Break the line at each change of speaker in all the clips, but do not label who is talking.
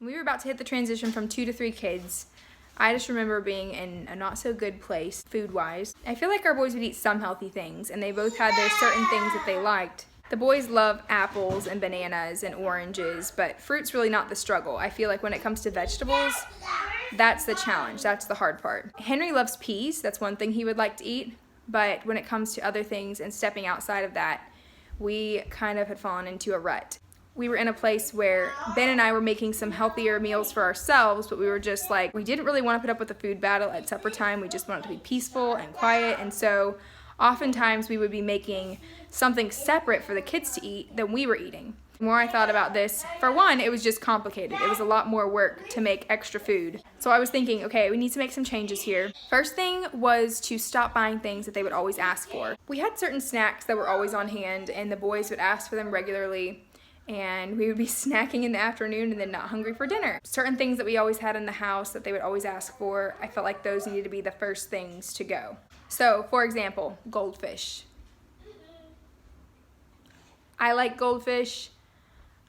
When we were about to hit the transition from 2 to 3 kids, I just remember being in a not so good place food-wise. I feel like our boys would eat some healthy things, and they both had their certain things that they liked. The boys love apples and bananas and oranges, but fruit's really not the struggle. I feel like when it comes to vegetables, that's the challenge, that's the hard part. Henry loves peas, that's one thing he would like to eat, but when it comes to other things and stepping outside of that, we kind of had fallen into a rut. We were in a place where Ben and I were making some healthier meals for ourselves, but we were just like, we didn't really want to put up with the food battle at supper time. We just wanted it to be peaceful and quiet, and so oftentimes we would be making something separate for the kids to eat than we were eating. The more I thought about this, for one, it was just complicated. It was a lot more work to make extra food. So I was thinking, okay, we need to make some changes here. First thing was to stop buying things that they would always ask for. We had certain snacks that were always on hand, and the boys would ask for them regularly, and we would be snacking in the afternoon and then not hungry for dinner. Certain things that we always had in the house that they would always ask for, I felt like those needed to be the first things to go. So, for example, goldfish. I like goldfish.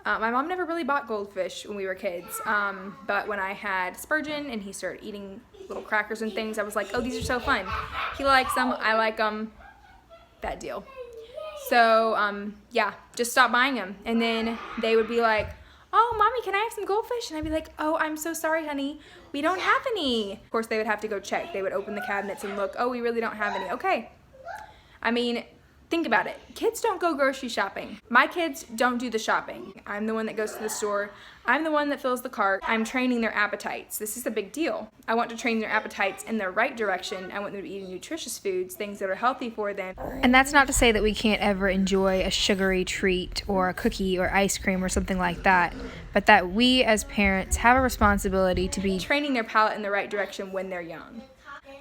My mom never really bought goldfish when we were kids, but when I had Spurgeon and he started eating little crackers and things, I was like, oh, these are so fun. He likes them, I like them, that deal. So, yeah, just stop buying them. And then they would be like, oh, Mommy, can I have some goldfish? And I'd be like, oh, I'm so sorry, honey. We don't have any. Of course, they would have to go check. They would open the cabinets and look, oh, we really don't have any. Okay. I mean, think about it. Kids don't go grocery shopping. My kids don't do the shopping. I'm the one that goes to the store. I'm the one that fills the cart. I'm training their appetites. This is a big deal. I want to train their appetites in the right direction. I want them to be eating nutritious foods, things that are healthy for them.
And that's not to say that we can't ever enjoy a sugary treat or a cookie or ice cream or something like that, but that we as parents have a responsibility to be
training their palate in the right direction when they're young.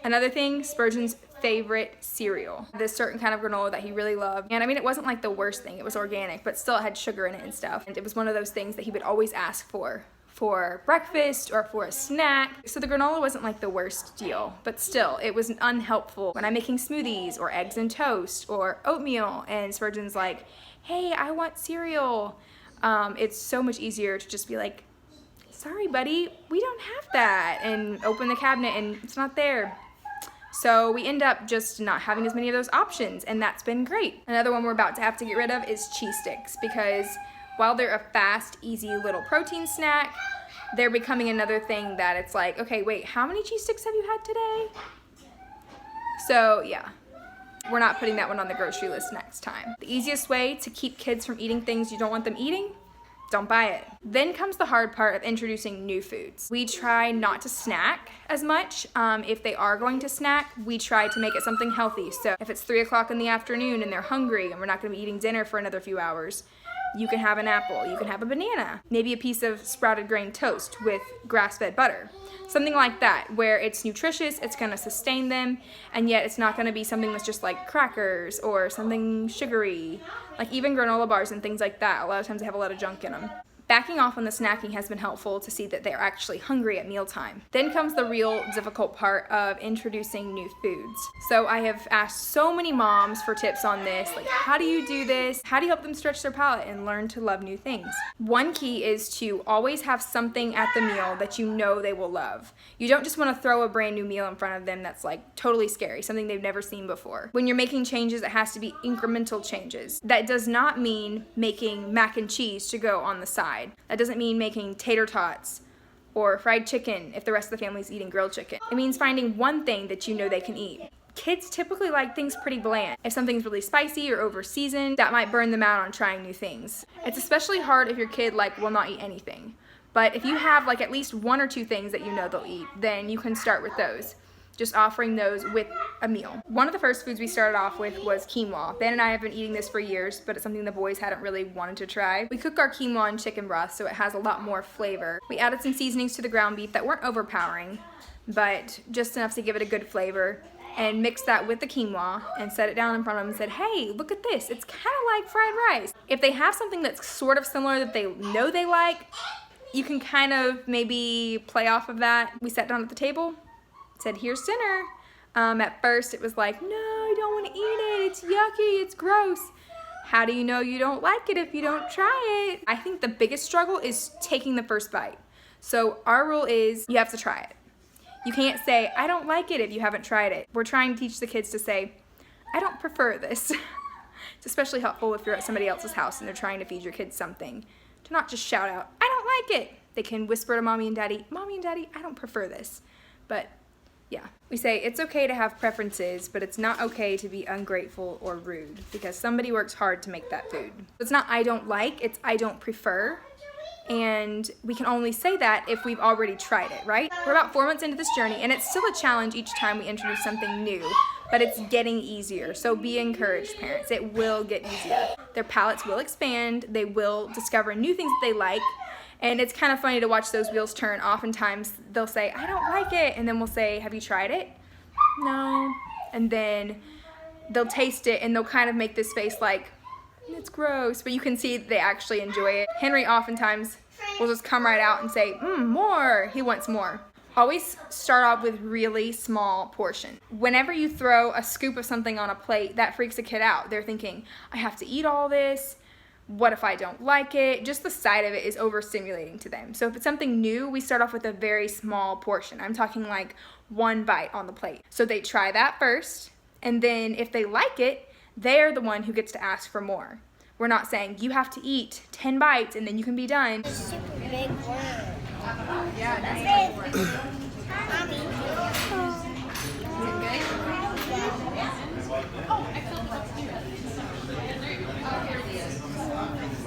Another thing, Spurgeon's favorite cereal. This certain kind of granola that he really loved. And I mean, it wasn't like the worst thing. It was organic, but still it had sugar in it and stuff. And it was one of those things that he would always ask for breakfast or for a snack. So the granola wasn't like the worst deal, but still, it was unhelpful when I'm making smoothies or eggs and toast or oatmeal. And Spurgeon's like, hey, I want cereal. It's so much easier to just be like, sorry, buddy, we don't have that. And open the cabinet and it's not there. So we end up just not having as many of those options, and that's been great. Another one we're about to have to get rid of is cheese sticks, because while they're a fast, easy little protein snack, they're becoming another thing that it's like, okay, wait, how many cheese sticks have you had today? So yeah, we're not putting that one on the grocery list next time. The easiest way to keep kids from eating things you don't want them eating, don't buy it. Then comes the hard part of introducing new foods. We try not to snack as much. If they are going to snack, we try to make it something healthy. So if it's 3 o'clock in the afternoon and they're hungry and we're not gonna be eating dinner for another few hours, you can have an apple, you can have a banana, maybe a piece of sprouted grain toast with grass-fed butter. Something like that, where it's nutritious, it's gonna sustain them, and yet it's not gonna be something that's just like crackers or something sugary. Like even granola bars and things like that, a lot of times they have a lot of junk in them. Backing off on the snacking has been helpful to see that they're actually hungry at mealtime. Then comes the real difficult part of introducing new foods. So I have asked so many moms for tips on this, like how do you do this? How do you help them stretch their palate and learn to love new things? One key is to always have something at the meal that you know they will love. You don't just want to throw a brand new meal in front of them that's like totally scary, something they've never seen before. When you're making changes, it has to be incremental changes. That does not mean making mac and cheese to go on the side. That doesn't mean making tater tots or fried chicken if the rest of the family's eating grilled chicken. It means finding one thing that you know they can eat. Kids typically like things pretty bland. If something's really spicy or over seasoned, that might burn them out on trying new things. It's especially hard if your kid will not eat anything. But if you have at least 1 or 2 things that you know they'll eat, then you can start with those. Just offering those with a meal. One of the first foods we started off with was quinoa. Ben and I have been eating this for years, but it's something the boys hadn't really wanted to try. We cook our quinoa in chicken broth, so it has a lot more flavor. We added some seasonings to the ground beef that weren't overpowering, but just enough to give it a good flavor, and mixed that with the quinoa and set it down in front of them and said, hey, look at this, it's kind of like fried rice. If they have something that's sort of similar that they know they like, you can kind of maybe play off of that. We sat down at the table, said, here's dinner. At first it was like, no, I don't want to eat it. It's yucky, it's gross. How do you know you don't like it if you don't try it? I think the biggest struggle is taking the first bite. So our rule is you have to try it. You can't say, I don't like it if you haven't tried it. We're trying to teach the kids to say, I don't prefer this. It's especially helpful if you're at somebody else's house and they're trying to feed your kids something. To not just shout out, I don't like it. They can whisper to Mommy and Daddy, I don't prefer this. But yeah, we say it's okay to have preferences, but it's not okay to be ungrateful or rude because somebody works hard to make that food. It's not I don't like, it's I don't prefer. And we can only say that if we've already tried it, right? We're about 4 months into this journey, and it's still a challenge each time we introduce something new, but it's getting easier. So be encouraged, parents. It will get easier. Their palates will expand. They will discover new things that they like. And it's kind of funny to watch those wheels turn. Oftentimes they'll say, I don't like it. And then we'll say, have you tried it? No. And then they'll taste it and they'll kind of make this face like, it's gross, but you can see they actually enjoy it. Henry oftentimes will just come right out and say, more. He wants more. Always start off with really small portion. Whenever you throw a scoop of something on a plate, that freaks a kid out. They're thinking, I have to eat all this. What if I don't like it? Just the sight of it is overstimulating to them. So if it's something new, we start off with a very small portion. I'm talking like 1 bite on the plate. So they try that first, and then if they like it, they're the one who gets to ask for more. We're not saying you have to eat 10 bites and then you can be done.
Super big word.
Yeah, that's good.
Mommy.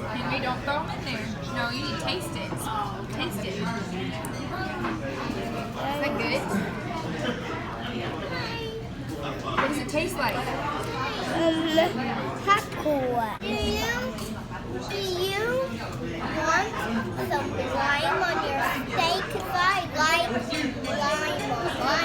Henry, don't throw them in there. No, you need to taste it. Taste it. Is that good? What does it taste like?
Popcorn. Do you want some lime on your steak? Because I like lime on my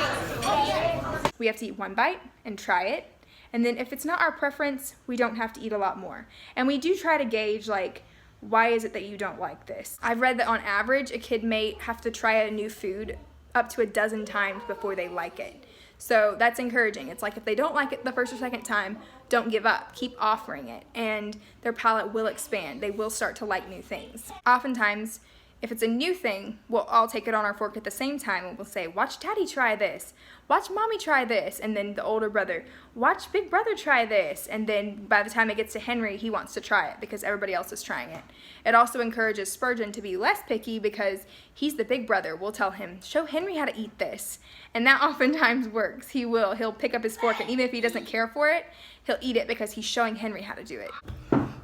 steak.
We have to eat 1 bite and try it. And then if it's not our preference, we don't have to eat a lot more. And we do try to gauge, like, why is it that you don't like this? I've read that on average, a kid may have to try a new food up to 12 times before they like it. So that's encouraging. It's like if they don't like it the first or second time, don't give up. Keep offering it, and their palate will expand. They will start to like new things. Oftentimes, if it's a new thing, we'll all take it on our fork at the same time, and we'll say, watch Daddy try this. Watch Mommy try this. And then the older brother, watch Big Brother try this. And then by the time it gets to Henry, he wants to try it because everybody else is trying it. It also encourages Spurgeon to be less picky because he's the big brother. We'll tell him, show Henry how to eat this. And that oftentimes works. He'll pick up his fork, and even if he doesn't care for it, he'll eat it because he's showing Henry how to do it.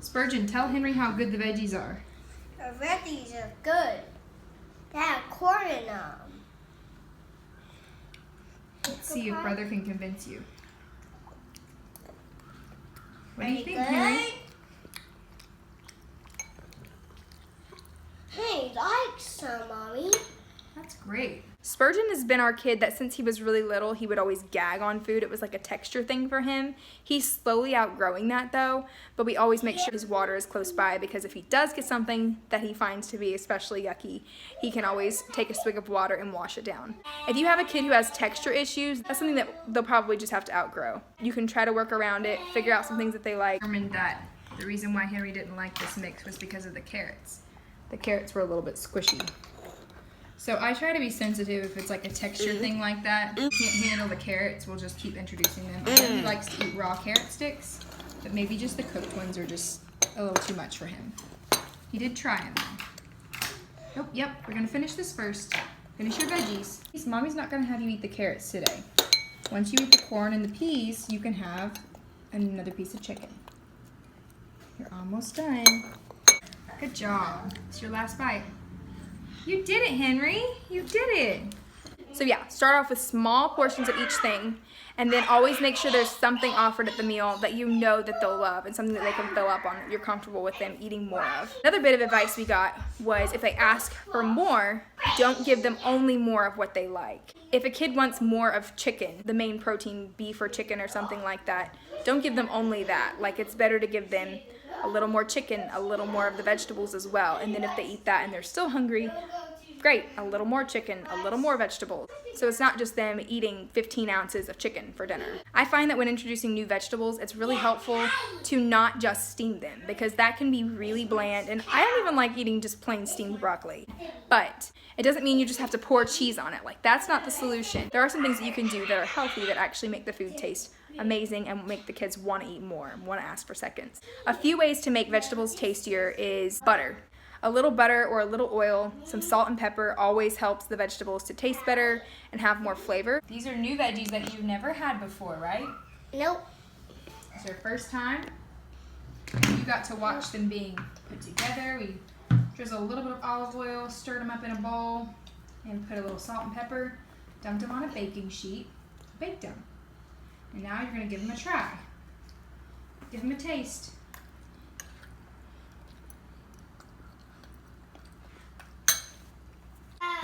Spurgeon, tell Henry how good the veggies are.
The veggies are good. They have corn in them.
Let's see if brother can convince you. What do you think,
Good.
Henry?
Hey, like some, Mommy.
That's great. Spurgeon has been our kid that since he was really little, he would always gag on food. It was like a texture thing for him. He's slowly outgrowing that though, but we always make sure his water is close by because if he does get something that he finds to be especially yucky, he can always take a swig of water and wash it down. If you have a kid who has texture issues, that's something that they'll probably just have to outgrow. You can try to work around it, figure out some things that they like. Determined that the reason why Henry didn't like this mix was because of the carrots. The carrots were a little bit squishy. So I try to be sensitive if it's like a texture thing like that. If you can't handle the carrots, we'll just keep introducing them. He likes to eat raw carrot sticks, but maybe just the cooked ones are just a little too much for him. He did try them though. Oh, yep, we're gonna finish this first. Finish your veggies. Mommy's not gonna have you eat the carrots today. Once you eat the corn and the peas, you can have another piece of chicken. You're almost done. Good job. It's your last bite. You did it, Henry. You did it. So yeah, start off with small portions of each thing, and then always make sure there's something offered at the meal that you know that they'll love and something that they can fill up on that you're comfortable with them eating more of. Another bit of advice we got was if they ask for more, don't give them only more of what they like. If a kid wants more of chicken, the main protein, beef or chicken or something like that, don't give them only that. Like, it's better to give them a little more chicken, a little more of the vegetables as well. And then if they eat that and they're still hungry, Great, a little more chicken, a little more vegetables. So it's not just them eating 15 ounces of chicken for dinner. I find that when introducing new vegetables, it's really helpful to not just steam them, because that can be really bland, and I don't even like eating just plain steamed broccoli. But it doesn't mean you just have to pour cheese on it. Like, that's not the solution. There are some things that you can do that are healthy that actually make the food taste amazing and make the kids want to eat more and want to ask for seconds. A few ways to make vegetables tastier is butter. A little butter or a little oil, some salt and pepper always helps the vegetables to taste better and have more flavor. These are new veggies that you've never had before, right?
Nope.
It's your first time. You got to watch them being put together. We drizzled a little bit of olive oil, stirred them up in a bowl, and put a little salt and pepper, dumped them on a baking sheet, baked them. And now you're going to give them a try. Give them a taste.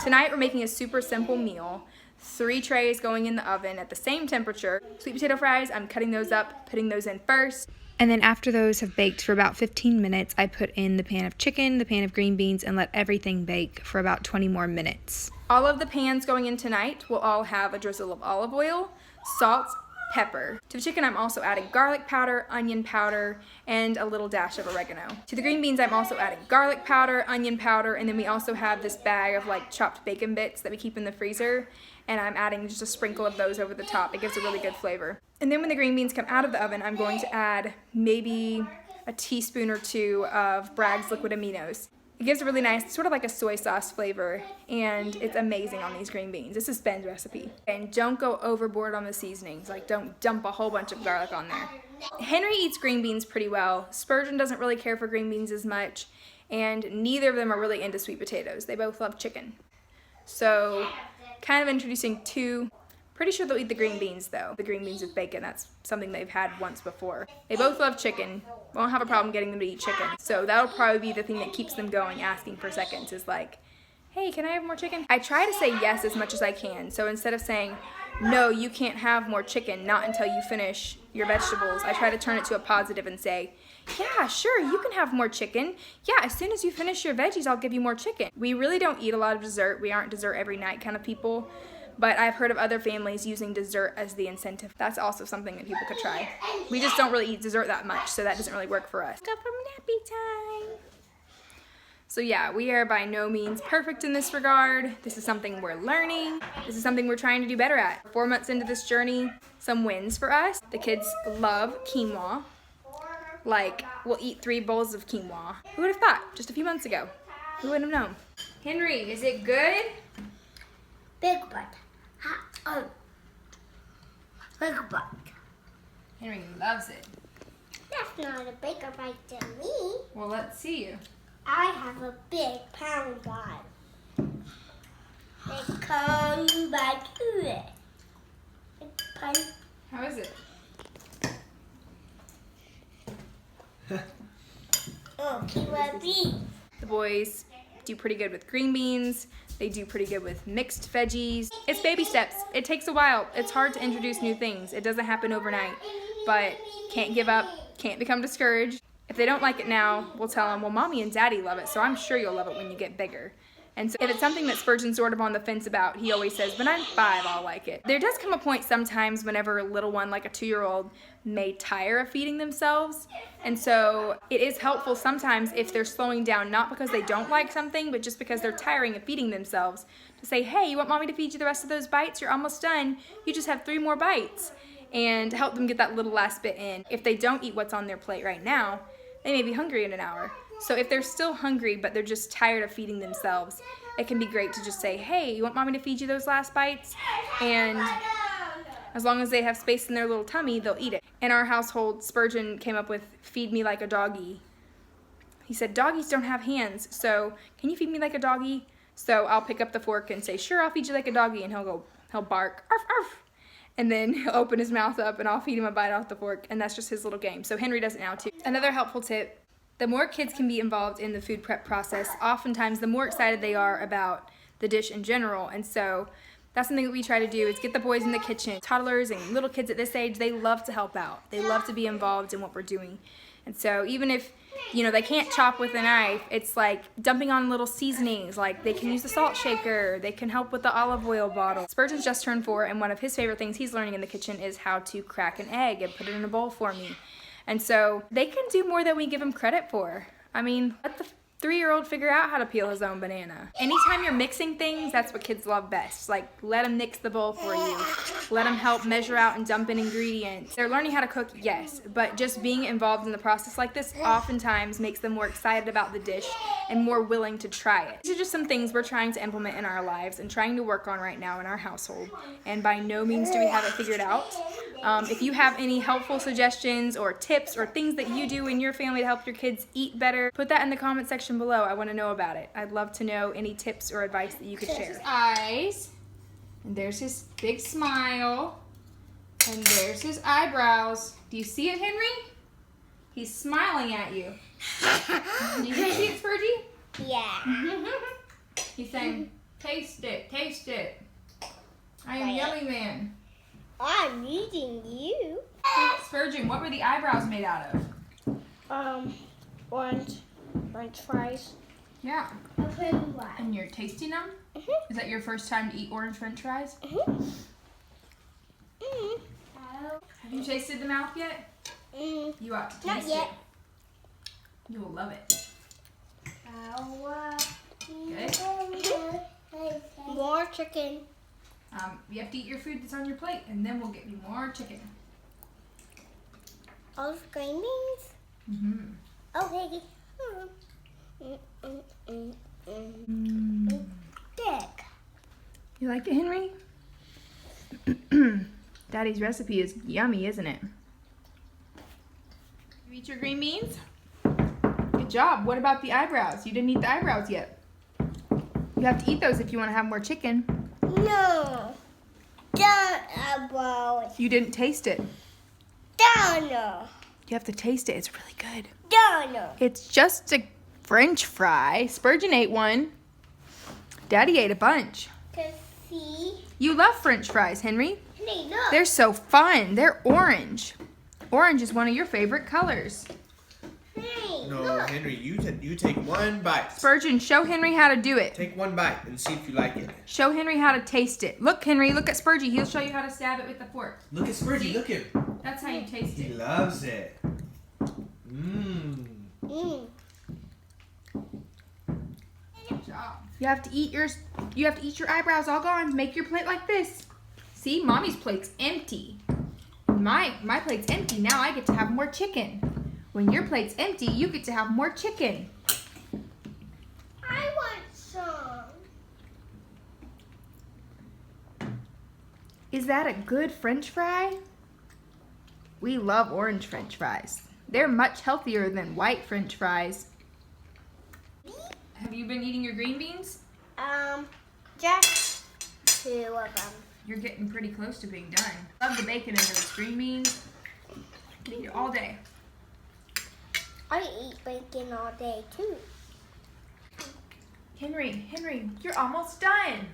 Tonight we're making a super simple meal. 3 trays going in the oven at the same temperature. Sweet potato fries, I'm cutting those up, putting those in first.
And then after those have baked for about 15 minutes, I put in the pan of chicken, the pan of green beans, and let everything bake for about 20 more minutes.
All of the pans going in tonight will all have a drizzle of olive oil, salt, pepper. To the chicken, I'm also adding garlic powder, onion powder, and a little dash of oregano. To the green beans, I'm also adding garlic powder, onion powder, and then we also have this bag of like chopped bacon bits that we keep in the freezer, and I'm adding just a sprinkle of those over the top. It gives a really good flavor. And then when the green beans come out of the oven, I'm going to add maybe a teaspoon or 2 of Bragg's liquid aminos. It gives a really nice, sort of like a soy sauce flavor, and it's amazing on these green beans. This is Ben's recipe. And don't go overboard on the seasonings. Like, don't dump a whole bunch of garlic on there. Henry eats green beans pretty well. Spurgeon doesn't really care for green beans as much, and neither of them are really into sweet potatoes. They both love chicken. So, kind of introducing 2. Pretty sure they'll eat the green beans though. The green beans with bacon, that's something they've had once before. They both love chicken. Won't have a problem getting them to eat chicken. So that'll probably be the thing that keeps them going, asking for seconds, is like, hey, can I have more chicken? I try to say yes as much as I can. So instead of saying, no, you can't have more chicken, not until you finish your vegetables, I try to turn it to a positive and say, yeah, sure, you can have more chicken. Yeah, as soon as you finish your veggies, I'll give you more chicken. We really don't eat a lot of dessert. We aren't dessert every night kind of people. But I've heard of other families using dessert as the incentive. That's also something that people could try. We just don't really eat dessert that much, so that doesn't really work for us. Go from nappy time. So yeah, we are by no means perfect in this regard. This is something we're learning. This is something we're trying to do better at. 4 months into this journey, some wins for us. The kids love quinoa. Like, we'll eat 3 bowls of quinoa. Who would have thought? Just a few months ago. Who would have known? Henry, is it good?
Big butt. Big butt.
Henry loves it.
That's not a bigger bite than me.
Well, let's see you.
I have a big pound bite. They come back to it.
How is it?
Oh, Quinoa beef.
The boys do pretty good with green beans. They do pretty good with mixed veggies. It's baby steps. It takes a while. It's hard to introduce new things. It doesn't happen overnight. But can't give up, can't become discouraged. If they don't like it now, we'll tell them, well, Mommy and Daddy love it, so I'm sure you'll love it when you get bigger. And so if it's something that Spurgeon's sort of on the fence about, he always says, when I'm 5, I'll like it. There does come a point sometimes whenever a little one, like a 2-year-old, may tire of feeding themselves. And so it is helpful sometimes if they're slowing down, not because they don't like something, but just because they're tiring of feeding themselves, to say, hey, you want Mommy to feed you the rest of those bites? You're almost done. You just have 3 more bites. And help them get that little last bit in. If they don't eat what's on their plate right now, they may be hungry in an hour. So if they're still hungry, but they're just tired of feeding themselves, it can be great to just say, hey, you want Mommy to feed you those last bites? And as long as they have space in their little tummy, they'll eat it. In our household, Spurgeon came up with feed me like a doggie. He said, doggies don't have hands, so can you feed me like a doggie? So I'll pick up the fork and say, sure, I'll feed you like a doggie, and he'll bark, arf, arf. And then he'll open his mouth up and I'll feed him a bite off the fork, and that's just his little game. So Henry does it now too. Another helpful tip, the more kids can be involved in the food prep process, oftentimes the more excited they are about the dish in general. And so that's something that we try to do, is get the boys in the kitchen. Toddlers and little kids at this age, they love to help out. They love to be involved in what we're doing. And so even if, you know, they can't chop with a knife, it's like dumping on little seasonings. Like they can use the salt shaker, they can help with the olive oil bottle. Spurgeon's just turned 4, and one of his favorite things he's learning in the kitchen is how to crack an egg and put it in a bowl for me. And so they can do more than we give them credit for. I mean, let the 3-year-old figure out how to peel his own banana. Anytime you're mixing things, that's what kids love best. Like, let them mix the bowl for you. Let them help measure out and dump in ingredients. They're learning how to cook, yes, but just being involved in the process like this oftentimes makes them more excited about the dish and more willing to try it. These are just some things we're trying to implement in our lives and trying to work on right now in our household. And by no means do we have it figured out. If you have any helpful suggestions or tips or things that you do in your family to help your kids eat better, put that in the comment section below. I want to know about it. I'd love to know any tips or advice that you could share. There's his eyes, and there's his big smile, and there's his eyebrows. Do you see it, Henry? He's smiling at you. Do you see it, Spurgie?
Yeah.
He's saying, taste it, taste it. I am Yummy Man.
I'm eating you.
Spurgeon, what were the eyebrows made out of?
Orange French fries.
Yeah.
Open wide.
And you're tasting them?
Mhm.
Is that your first time to eat orange French fries?
Mhm. Mhm.
Have you tasted the mouth yet? You ought to taste
Not yet.
it. You will love it. Good.
More chicken.
You have to eat your food that's on your plate, and then we'll get you more chicken.
All the green beans.
Mm-hmm.
Okay. Dick.
You like it, Henry? Daddy's recipe is yummy, isn't it? You eat your green beans? Good job. What about the eyebrows? You didn't eat the eyebrows yet. You have to eat those if you want to have more chicken.
No. Don't about.
You didn't taste it.
Don't.
You have to taste it. It's really good.
Don't.
It's just a French fry. Spurgeon ate one. Daddy ate a bunch.
See?
You love French fries, Henry.
Hey, look.
They're so fun. They're orange. Orange is one of your favorite colors.
Hey,
No,
look.
Henry, you take one bite.
Spurgeon, show Henry how to do it.
Take one bite and see if you like it.
Show Henry how to taste it. Look, Henry, look at Spurgie. He'll show you how to stab it with the fork.
Look at Spurgie, look at him.
That's how you taste
He
it.
loves it. Mmm.
Good job. You have to eat your eyebrows all gone. Make your plate like this. See, Mommy's plate's empty. My plate's empty. Now I get to have more chicken. When your plate's empty, you get to have more chicken.
I want some.
Is that a good French fry? We love orange French fries. They're much healthier than white French fries. Have you been eating your green beans?
Just 2 of them.
You're getting pretty close to being done. Love the bacon in those green beans. You can eat it all day.
I eat bacon all day too.
Henry, you're almost done.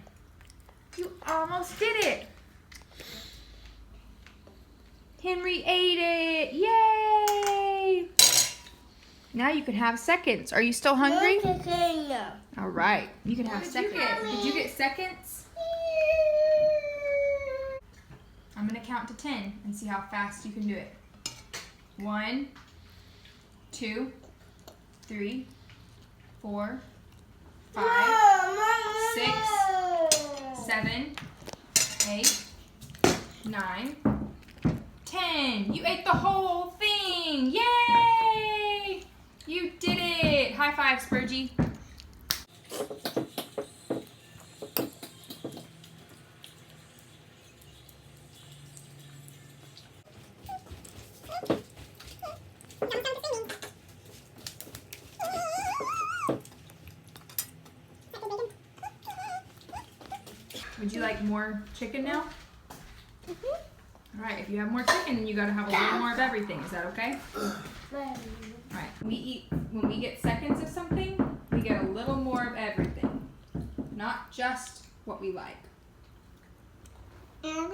You almost did it. Henry ate it. Yay! Now you can have seconds. Are you still hungry?
No chicken.
All right. You can have seconds. Did you get seconds? I'm going to count to 10 and see how fast you can do it. 1, 2, 3, 4, 5, 6, 7, 8, 9, 10. You ate the whole thing. Yay! You did it. High five, Spurgie. Would you like more chicken now? All right, if you have more chicken, then you gotta have a little more of everything. Is that okay? All right, when we get seconds of something, we get a little more of everything, not just what we like.
I'm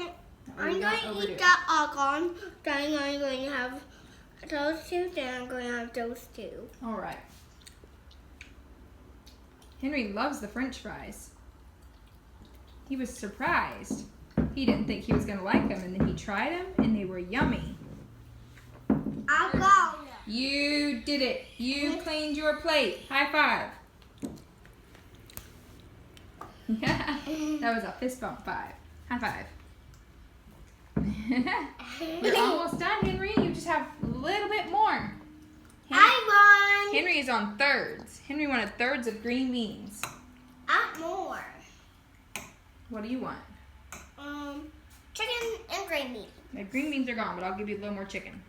Or you
going
don't
to
overdo
eat
it.
that argon. Then I'm going to have those two, then I'm going to have those two.
All right. Henry loves the French fries. He was surprised. He didn't think he was going to like them, and then he tried them, and they were yummy.
I'll go.
You did it. You cleaned your plate. High five. That was a fist bump 5. High five. We're almost done, Henry. You just have a little bit more.
I won.
Henry is on thirds. Henry wanted thirds of green beans.
I want more.
What do you want?
Chicken and green beans.
The green beans are gone, but I'll give you a little more chicken.